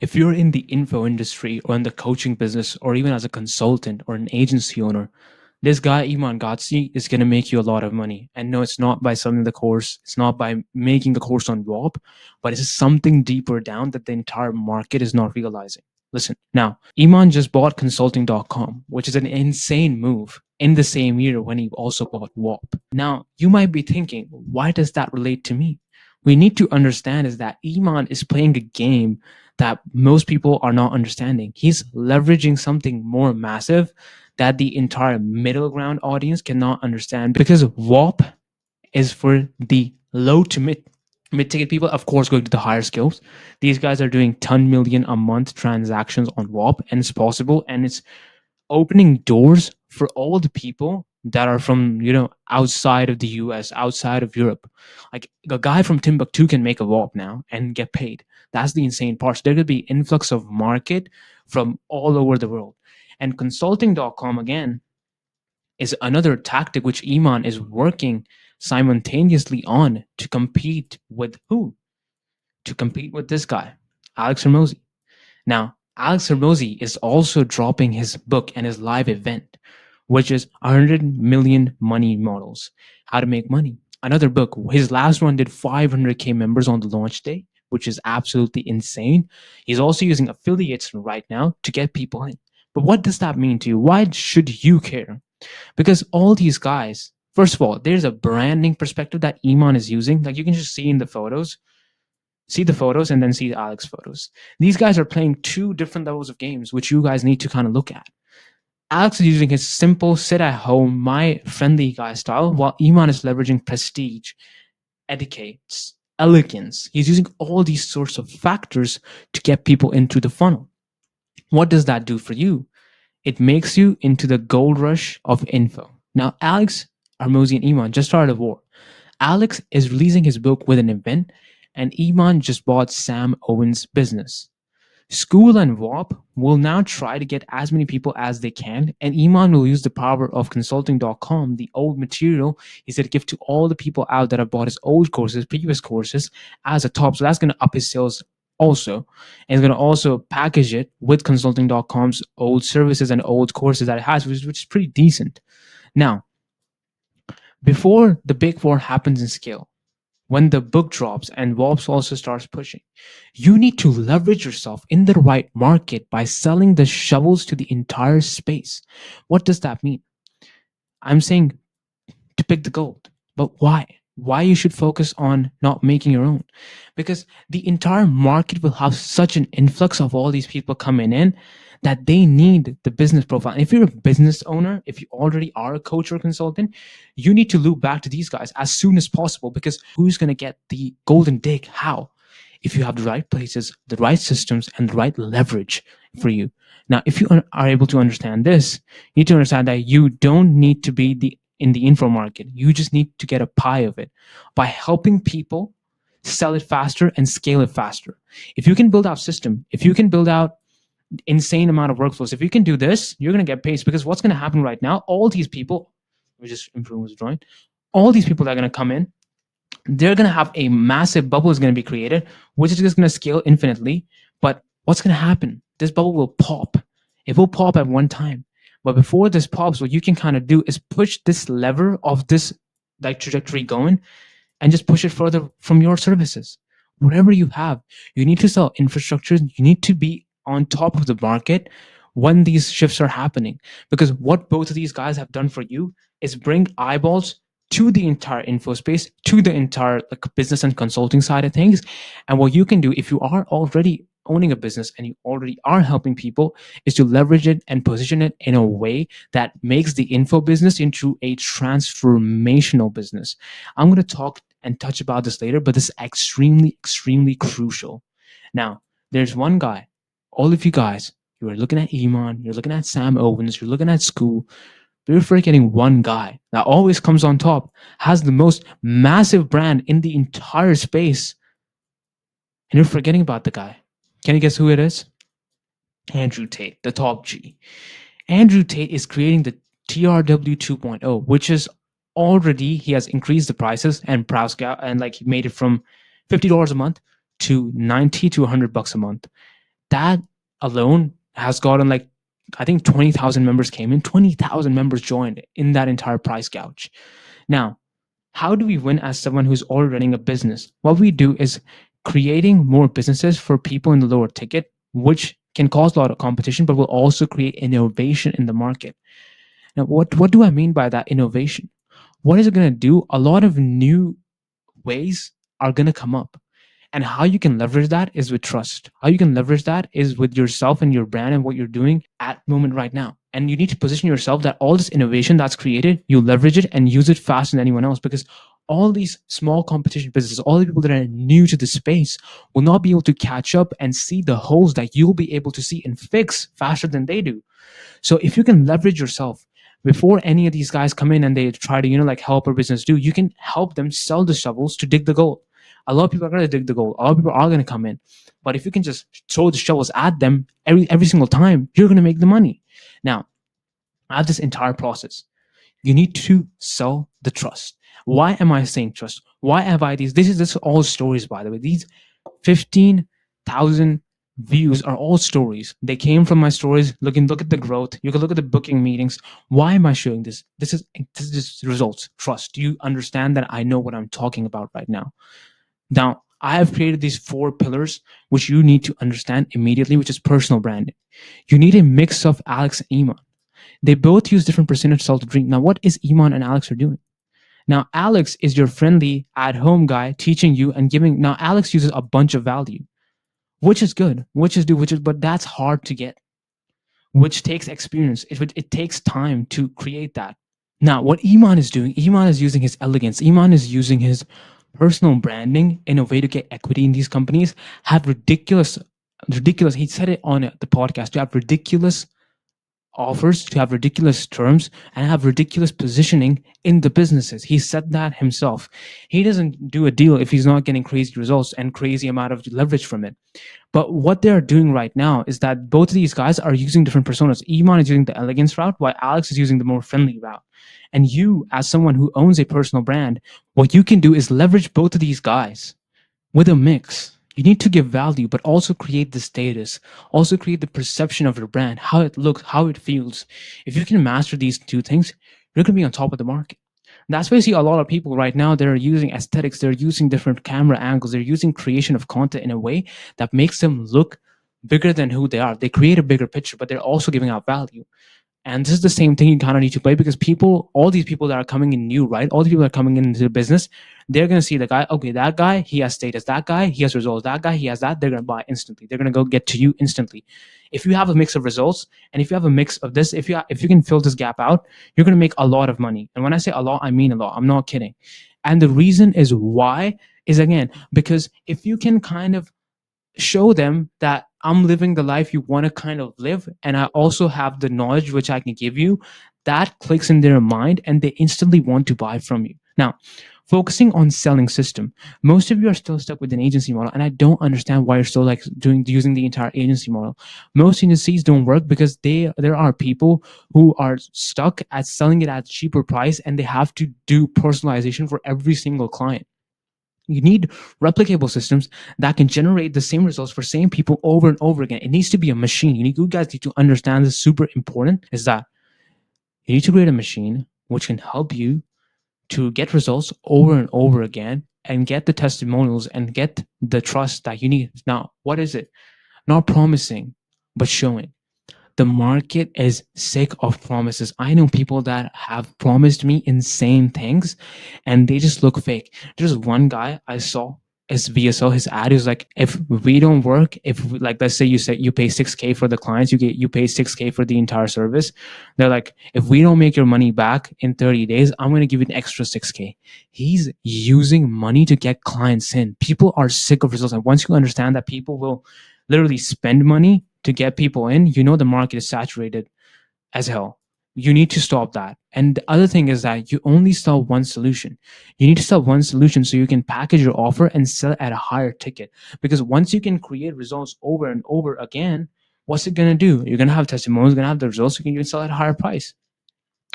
If you're in the info industry or in the coaching business or even as a consultant or an agency owner, this guy Iman Ghatzi is going to make you a lot of money. And no, it's not by selling the course, it's not by making the course on WOP, but it's something deeper down that the entire market is not realizing. Listen, now, Iman just bought consulting.com, which is an insane move in the same year when he also bought WOP. Now, you might be thinking, why does that relate to me? We need to understand is that Iman is playing a game that most people are not understanding. He's leveraging something more massive that the entire middle ground audience cannot understand because WOP is for the low to mid ticket people, of course, going to the higher skills. These guys are doing 10 million a month transactions on WOP, and it's possible, and it's opening doors for all the people that are from outside of the US, outside of Europe. Like a guy from Timbuktu can make a WOP now and get paid. That's the insane part. So there could be influx of market from all over the world. And consulting.com again is another tactic which Iman is working simultaneously on to compete with who? To compete with this guy, Alex Hermosi. Now, Alex Hermosi is also dropping his book and his live event, which is 100 million money models, how to make money. Another book, his last one did 500K members on the launch day, which is absolutely insane. He's also using affiliates right now to get people in. But what does that mean to you? Why should you care? Because all these guys, first of all, there's a branding perspective that Iman is using. Like you can just see in the photos, see the photos and then see the Alex photos. These guys are playing two different levels of games, which you guys need to kind of look at. Alex is using his simple sit at home, my friendly guy style, while Iman is leveraging prestige, etiquettes, elegance. He's using all these sorts of factors to get people into the funnel. What does that do for you? It makes you into the gold rush of info. Now, Alex, Armozi, and Iman just started a war. Alex is releasing his book with an event, and Iman just bought Sam Owens' business. School and WOP will now try to get as many people as they can, and Iman will use the power of consulting.com, the old material he said give to all the people out that have bought his old courses, previous courses, as a top. So that's going to up his sales also. And he's going to also package it with consulting.com's old services and old courses that it has, which is pretty decent. Now, before the big war happens in scale, when the book drops and WOPS also starts pushing, you need to leverage yourself in the right market by selling the shovels to the entire space. What does that mean? I'm saying to pick the gold, but why? Why you should focus on not making your own? Because the entire market will have such an influx of all these people coming in that they need the business profile. And if you're a business owner, if you already are a coach or consultant, you need to loop back to these guys as soon as possible because who's going to get the golden dig? How? If you have the right places, the right systems, and the right leverage for you. Now, if you are able to understand this, you need to understand that you don't need to be in the info market. You just need to get a pie of it by helping people sell it faster and scale it faster. If you can build out system, if you can build out insane amount of workflows, if you can do this, you're going to get paid because what's going to happen right now, all these people, let me just improve this drawing, all these people that are going to come in, they're going to have a massive bubble is going to be created, which is just going to scale infinitely. But what's going to happen? This bubble will pop. It will pop at one time. But before this pops, what you can kind of do is push this lever of this like trajectory going and just push it further from your services. Whatever you have, you need to sell infrastructure. You need to be on top of the market when these shifts are happening. Because what both of these guys have done for you is bring eyeballs to the entire info space, to the entire like business and consulting side of things. And what you can do if you are already owning a business and you already are helping people is to leverage it and position it in a way that makes the info business into a transformational business. I'm going to talk and touch about this later, but this is extremely, extremely crucial. Now, there's one guy, all of you guys, you are looking at Iman, you're looking at Sam Owens, you're looking at School, but you're forgetting one guy that always comes on top, has the most massive brand in the entire space, and you're forgetting about the guy. Can you guess who it is? Andrew Tate, the top G. Andrew Tate is creating the TRW 2.0, which is already he has increased the prices and browse and like he made it from $50 a month to 90 to $100 a month. That alone has gotten like, I think 20,000 members came in, 20,000 members joined in that entire price gouge. Now, how do we win as someone who's already running a business? What we do is creating more businesses for people in the lower ticket, which can cause a lot of competition, but will also create innovation in the market. Now, what do I mean by that innovation? What is it going to do? A lot of new ways are going to come up. And how you can leverage that is with trust. How you can leverage that is with yourself and your brand and what you're doing at moment right now. And you need to position yourself that all this innovation that's created, you leverage it and use it faster than anyone else, because all these small competition businesses, all the people that are new to the space will not be able to catch up and see the holes that you'll be able to see and fix faster than they do. So if you can leverage yourself before any of these guys come in and they try to, like help a business do, you can help them sell the shovels to dig the gold. A lot of people are going to dig the gold. A lot of people are going to come in. But if you can just throw the shovels at them every single time, you're going to make the money. Now, I have this entire process. You need to sell the trust. Why am I saying trust? Why have I these? This is all stories, by the way. These 15,000 views are all stories. They came from my stories. Look at the growth. You can look at the booking meetings. Why am I showing this? This is just results. Trust. Do you understand that I know what I'm talking about right now? Now, I have created these 4 pillars, which you need to understand immediately, which is personal branding. You need a mix of Alex and Iman. They both use different percentage to sell the dream. Now, what is Iman and Alex are doing? Now, Alex is your friendly at home guy teaching you and giving. Now, Alex uses a bunch of value, which is good, but that's hard to get, which takes experience. It takes time to create that. Now, what Iman is doing, Iman is using his elegance. Iman is using his personal branding in a way to get equity in these companies, have ridiculous, he said it on the podcast, to have ridiculous offers, to have ridiculous terms, and have ridiculous positioning in the businesses. He said that himself. He doesn't do a deal if he's not getting crazy results and crazy amount of leverage from it. But what they're doing right now is that both of these guys are using different personas. Iman is using the elegance route, while Alex is using the more friendly route. And you, as someone who owns a personal brand, what you can do is leverage both of these guys with a mix. You need to give value, but also create the status, also create the perception of your brand, how it looks, how it feels. If you can master these 2 things, you're going to be on top of the market. That's why you see a lot of people right now, they're using aesthetics, they're using different camera angles, they're using creation of content in a way that makes them look bigger than who they are. They create a bigger picture, but they're also giving out value. And this is the same thing you kind of need to play, because people, all these people that are coming in new, right? All the people that are coming into the business, they're going to see the guy, okay, that guy, he has status. That guy, he has results. That guy, he has that. They're going to buy instantly. They're going to go get to you instantly. If you have a mix of results, and if you have a mix of this, if you can fill this gap out, you're going to make a lot of money. And when I say a lot, I mean a lot. I'm not kidding. And the reason is why is, again, because if you can kind of show them that I'm living the life you want to kind of live, and I also have the knowledge which I can give you, that clicks in their mind and they instantly want to buy from you. Now, focusing on selling system, most of you are still stuck with an agency model, and I don't understand why you're still like using the entire agency model. Most agencies don't work because there are people who are stuck at selling it at a cheaper price, and they have to do personalization for every single client. You need replicable systems that can generate the same results for same people over and over again. It needs to be a machine. You guys need to understand this. Super important is that you need to create a machine which can help you to get results over and over again and get the testimonials and get the trust that you need. Now, what is it? Not promising, but showing. The market is sick of promises. I know people that have promised me insane things and they just look fake. There's one guy I saw his VSO, his ad is like, if we don't work, like let's say you pay 6K for the clients, you pay 6K for the entire service. They're like, if we don't make your money back in 30 days, I'm going to give you an extra 6K. He's using money to get clients in. People are sick of results. And once you understand that people will literally spend money to get people in, the market is saturated as hell. You need to stop that. And the other thing is that you only sell one solution. You need to sell one solution so you can package your offer and sell it at a higher ticket. Because once you can create results over and over again, what's it going to do? You're going to have testimonials, you're going to have the results, you can sell at a higher price.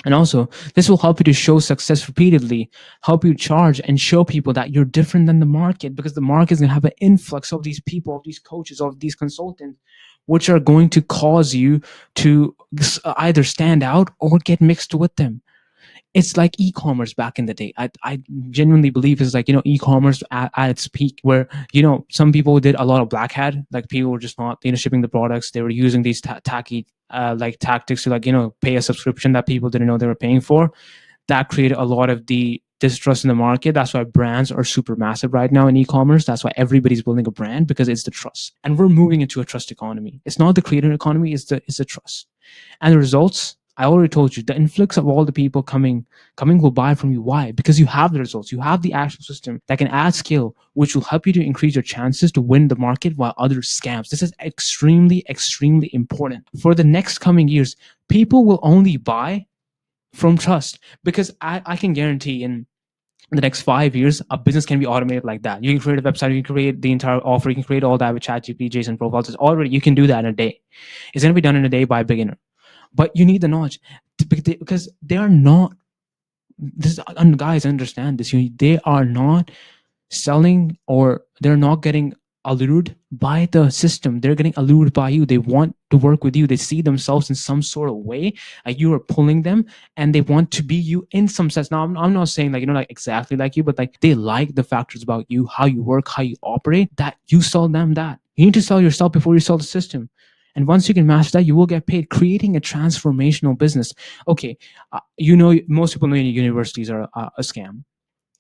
And also, this will help you to show success repeatedly, help you charge and show people that you're different than the market, because the market is going to have an influx of these people, of these coaches, of these consultants, which are going to cause you to either stand out or get mixed with them. It's like e-commerce back in the day. I genuinely believe it's like, e-commerce at its peak, where, some people did a lot of black hat, like people were just not, shipping the products. They were using these tacky like tactics to, like, pay a subscription that people didn't know they were paying for. That created a lot of the distrust in the market. That's why brands are super massive right now in e-commerce. That's why everybody's building a brand, because it's the trust. And we're moving into a trust economy. It's not the creator economy, it's the trust. And the results, I already told you, the influx of all the people coming will buy from you. Why? Because you have the results. You have the actual system that can add skill, which will help you to increase your chances to win the market while others scams. This is extremely, extremely important. For the next coming years, people will only buy from trust, because I can guarantee in the next 5 years, a business can be automated like that. You can create a website, you can create the entire offer, you can create all that with ChatGPT, JSON profiles. It's already, you can do that in a day. It's going to be done in a day by a beginner. But you need the knowledge because they are not, this, and guys, understand this, they are not selling, or they're not getting allured by the system. They're getting allured by you. They want to work with you. They see themselves in some sort of way, like you are pulling them, and they want to be you in some sense. Now, I'm not saying, like, like exactly like you, but like they like the factors about you, how you work, how you operate, that you sell them that. You need to sell yourself before you sell the system. And once you can master that, you will get paid, creating a transformational business. Okay, most people know universities are a scam.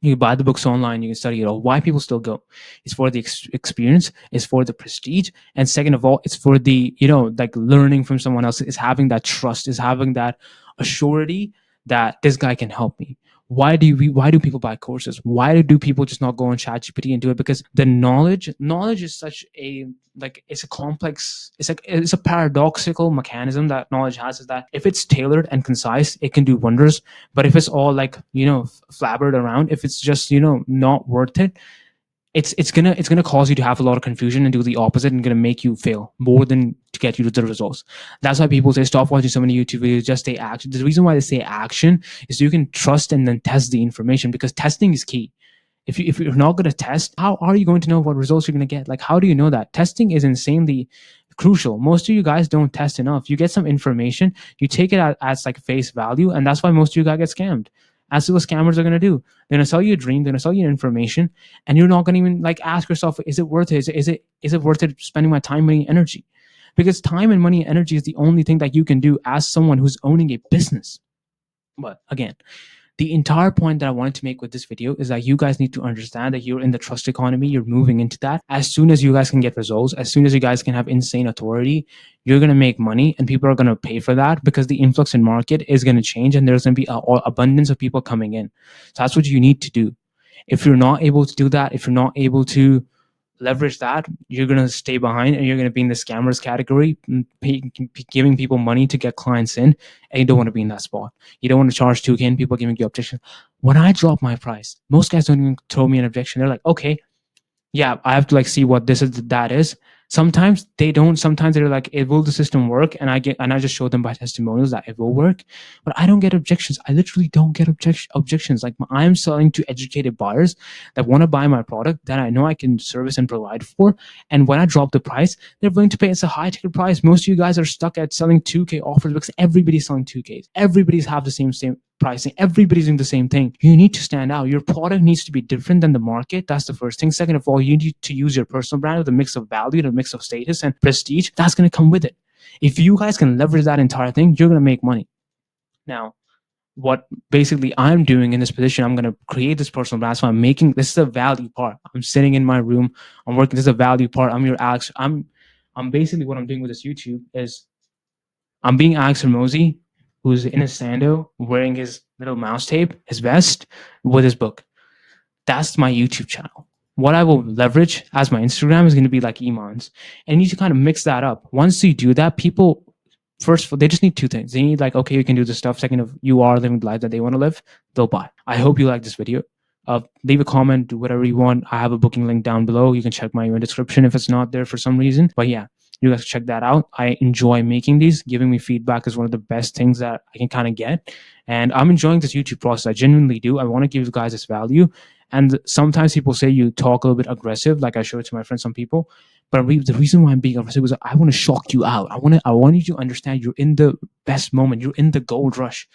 You buy the books online, you can study it all. Why people still go? It's for the experience, it's for the prestige, and second of all, it's for the, like learning from someone else. Is having that trust, is having that assurity that this guy can help me. Why do people buy courses? Why do people just not go on ChatGPT and do it? Because the knowledge is such a, like, it's a complex, it's a paradoxical mechanism that knowledge has, is that if it's tailored and concise, it can do wonders. But if it's all like, flabbered around, if it's just, not worth it, it's gonna cause you to have a lot of confusion and do the opposite, and gonna make you fail more than to get you to the results. That's why people say stop watching so many YouTube videos, just say action. The reason why they say action is so you can trust and then test the information, because testing is key. If you're not going to test, how are you going to know what results you're going to get? Like, how do you know that? Testing is insanely crucial. Most of you guys don't test enough. You get some information, you take it as like face value, and that's why most of you guys get scammed. That's what scammers are going to do. They're going to sell you a dream, they're going to sell you information, and you're not going to even like ask yourself, is it worth it? Is it worth it spending my time, money, energy? Because time and money and energy is the only thing that you can do as someone who's owning a business. But again, the entire point that I wanted to make with this video is that you guys need to understand that you're in the trust economy. You're moving into that. As soon as you guys can get results, as soon as you guys can have insane authority, you're going to make money, and people are going to pay for that, because the influx in market is going to change, and there's going to be an abundance of people coming in. So that's what you need to do. If you're not able to do that, if you're not able to leverage that, you're going to stay behind, and you're going to be in the scammers category, giving people money to get clients in, and you don't want to be in that spot. You don't want to charge 2K and people giving you objection. When I drop my price, most guys don't even throw me an objection. They're like, okay, yeah, I have to like see what this is, that is. Sometimes they don't. Sometimes they're like, it will the system work? And I just show them by testimonials that it will work. But I don't get objections. I literally don't get objections. Like, I'm selling to educated buyers that want to buy my product, that I know I can service and provide for. And when I drop the price, they're willing to pay. It's a high ticket price. Most of you guys are stuck at selling 2K offers because everybody's selling 2Ks. Everybody's have the same pricing. Everybody's doing the same thing. You need to stand out. Your product needs to be different than the market. That's the first thing. Second of all, you need to use your personal brand with a mix of value and a mix of status and prestige. That's going to come with it. If you guys can leverage that entire thing, you're going to make money. Now, what basically I'm doing in this position, I'm going to create this personal brand. So I'm making, this is a value part. I'm sitting in my room, I'm working. This is a value part. I'm your Alex. I'm basically, what I'm doing with this YouTube is I'm being Alex Hermosi, who's in his sando, wearing his little mouse tape, his vest, with his book. That's my YouTube channel. What I will leverage as my Instagram is going to be like Iman's. And you need to kind of mix that up. Once you do that, people, first of all, they just need two things. They need, like, okay, you can do this stuff. Second, if you are living the life that they want to live, they'll buy. I hope you like this video. Leave a comment, do whatever you want. I have a booking link down below. You can check my email description if it's not there for some reason. But yeah, You guys check that out. I enjoy making these. Giving me feedback is one of the best things that I can kind of get. And I'm enjoying this YouTube process. I genuinely do. I want to give you guys this value. And sometimes people say you talk a little bit aggressive, like I showed to my friends, some people. But the reason why I'm being aggressive is I want to shock you out. I want you to understand you're in the best moment. You're in the gold rush.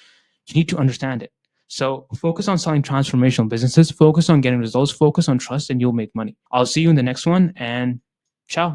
You need to understand it. So focus on selling transformational businesses, focus on getting results, focus on trust, and you'll make money. I'll see you in the next one, and ciao.